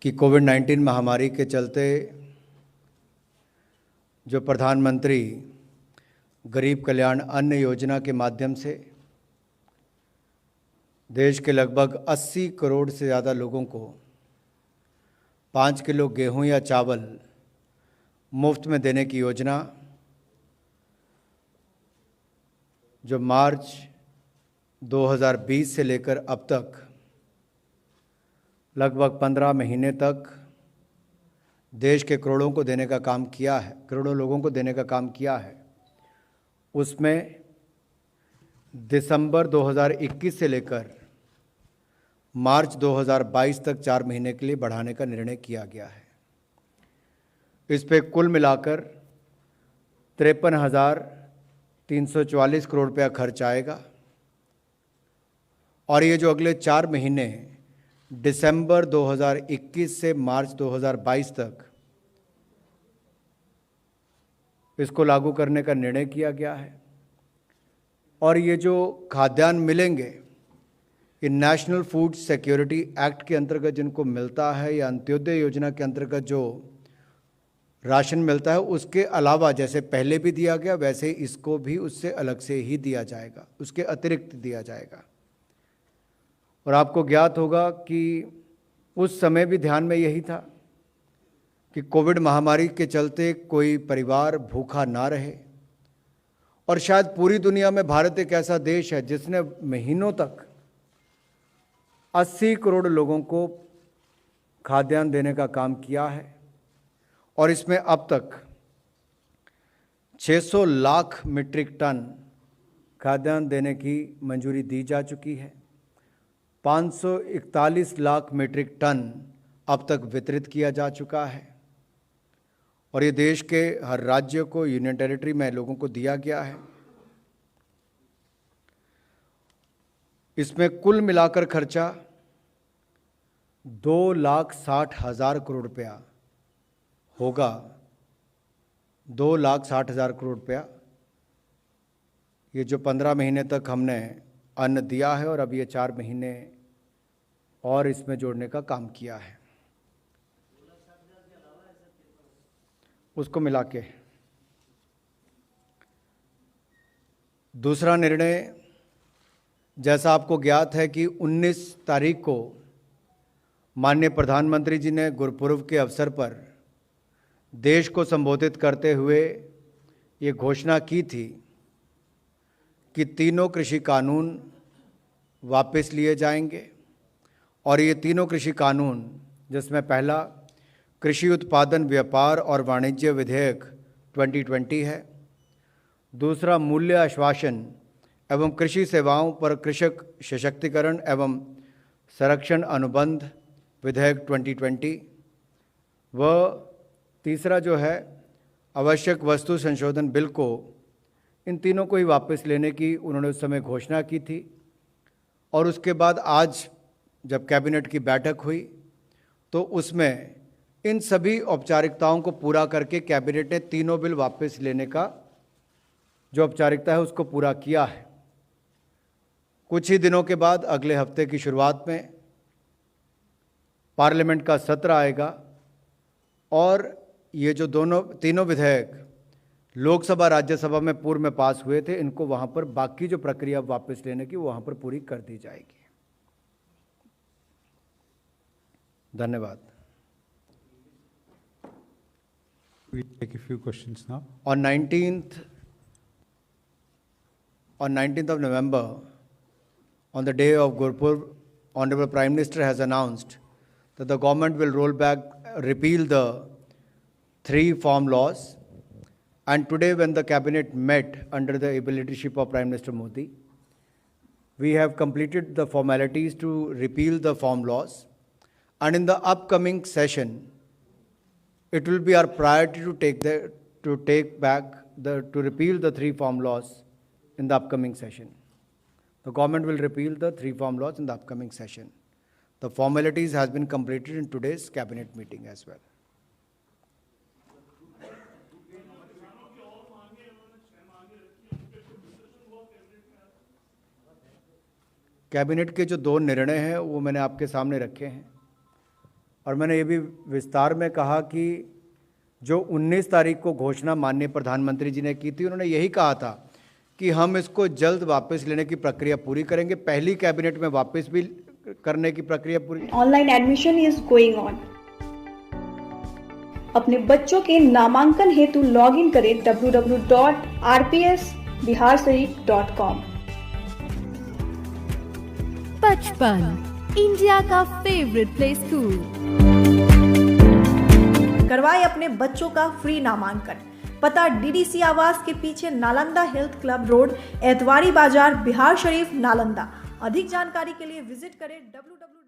कि कोविड-19 महामारी के चलते जो प्रधानमंत्री गरीब कल्याण अन्न योजना के माध्यम से देश के लगभग 80 करोड़ से ज़्यादा लोगों को 5 किलो गेहूं या चावल मुफ्त में देने की योजना जो मार्च 2020 से लेकर अब तक लगभग 15 महीने तक देश के करोड़ों को देने का काम किया है, करोड़ों लोगों को देने का काम किया है, उसमें दिसंबर 2021 से लेकर मार्च 2022 तक 4 महीने के लिए बढ़ाने का निर्णय किया गया है। इस पे कुल मिलाकर 53,344 करोड़ रुपया खर्च आएगा और ये जो अगले 4 महीने दिसंबर 2021 से मार्च 2022 तक इसको लागू करने का निर्णय किया गया है। और ये जो खाद्यान्न मिलेंगे ये नेशनल फूड सिक्योरिटी एक्ट के अंतर्गत जिनको मिलता है या अंत्योदय योजना के अंतर्गत जो राशन मिलता है उसके अलावा जैसे पहले भी दिया गया वैसे इसको भी उससे अलग से ही दिया जाएगा, उसके अतिरिक्त दिया जाएगा। और आपको ज्ञात होगा कि उस समय भी ध्यान में यही था कि कोविड महामारी के चलते कोई परिवार भूखा ना रहे। और शायद पूरी दुनिया में भारत एक ऐसा देश है जिसने महीनों तक 80 करोड़ लोगों को खाद्यान्न देने का काम किया है और इसमें अब तक 600 लाख मीट्रिक टन खाद्यान्न देने की मंजूरी दी जा चुकी है। 541 लाख मीट्रिक टन अब तक वितरित किया जा चुका है और ये देश के हर राज्य को, यूनियन टेरिटरी में लोगों को दिया गया है। इसमें कुल मिलाकर खर्चा 2,60,000 करोड़ रुपया होगा। 2,60,000 करोड़ रुपया ये जो 15 महीने तक हमने अन्न दिया है और अब ये 4 महीने और इसमें जोड़ने का काम किया है, उसको मिला के। दूसरा निर्णय, जैसा आपको ज्ञात है कि 19 तारीख को माननीय प्रधानमंत्री जी ने गुरुपुरब के अवसर पर देश को संबोधित करते हुए ये घोषणा की थी कि तीनों कृषि कानून वापस लिए जाएंगे और ये तीनों कृषि कानून जिसमें पहला कृषि उत्पादन व्यापार और वाणिज्य विधेयक 2020 है, दूसरा मूल्य आश्वासन एवं कृषि सेवाओं पर कृषक सशक्तिकरण एवं संरक्षण अनुबंध विधेयक 2020 व तीसरा जो है आवश्यक वस्तु संशोधन बिल को, इन तीनों को ही वापस लेने की उन्होंने उस समय घोषणा की थी। और उसके बाद आज जब कैबिनेट की बैठक हुई तो उसमें इन सभी औपचारिकताओं को पूरा करके कैबिनेट ने तीनों बिल वापस लेने का जो औपचारिकता है उसको पूरा किया है। कुछ ही दिनों के बाद अगले हफ्ते की शुरुआत में पार्लियामेंट का सत्र आएगा और ये जो तीनों विधेयक लोकसभा राज्यसभा में पूर्व में पास हुए थे, इनको वहाँ पर बाकी जो प्रक्रिया वापस लेने की वहाँ पर पूरी कर दी जाएगी। धन्यवाद। We take a few questions now. On 19th of November, on the day of Gurpurab, Honorable Prime Minister has announced that the government will repeal the 3 farm laws. And today when the cabinet met under the able leadership of Prime Minister Modi, we have completed the formalities to repeal the farm laws. And in the upcoming session, it will be our priority to repeal the 3 farm laws in the upcoming session. The government will repeal the 3 farm laws in the upcoming session. The formalities has been completed in today's cabinet meeting as well. Cabinet के जो 2 निर्णय हैं वो मैंने आपके सामने रखे हैं और मैंने ये भी विस्तार में कहा कि जो 19 तारीख को घोषणा माननीय प्रधानमंत्री जी ने की थी, उन्होंने यही कहा था कि हम इसको जल्द वापस लेने की प्रक्रिया पूरी करेंगे। पहली कैबिनेट में वापस भी करने की प्रक्रिया पूरी। Online admission is going on. अपने बच्चों के नामांकन हेतु लॉग इन करें www.rpsbiharsharif.com। बचपन इंडिया का फेवरेट प्ले स्कूल। करवाए अपने बच्चों का फ्री नामांकन। पता डीडीसी आवास के पीछे, Nalanda health club road, Etwari बाजार, बिहार शरीफ, नालंदा। अधिक जानकारी के लिए विजिट करें www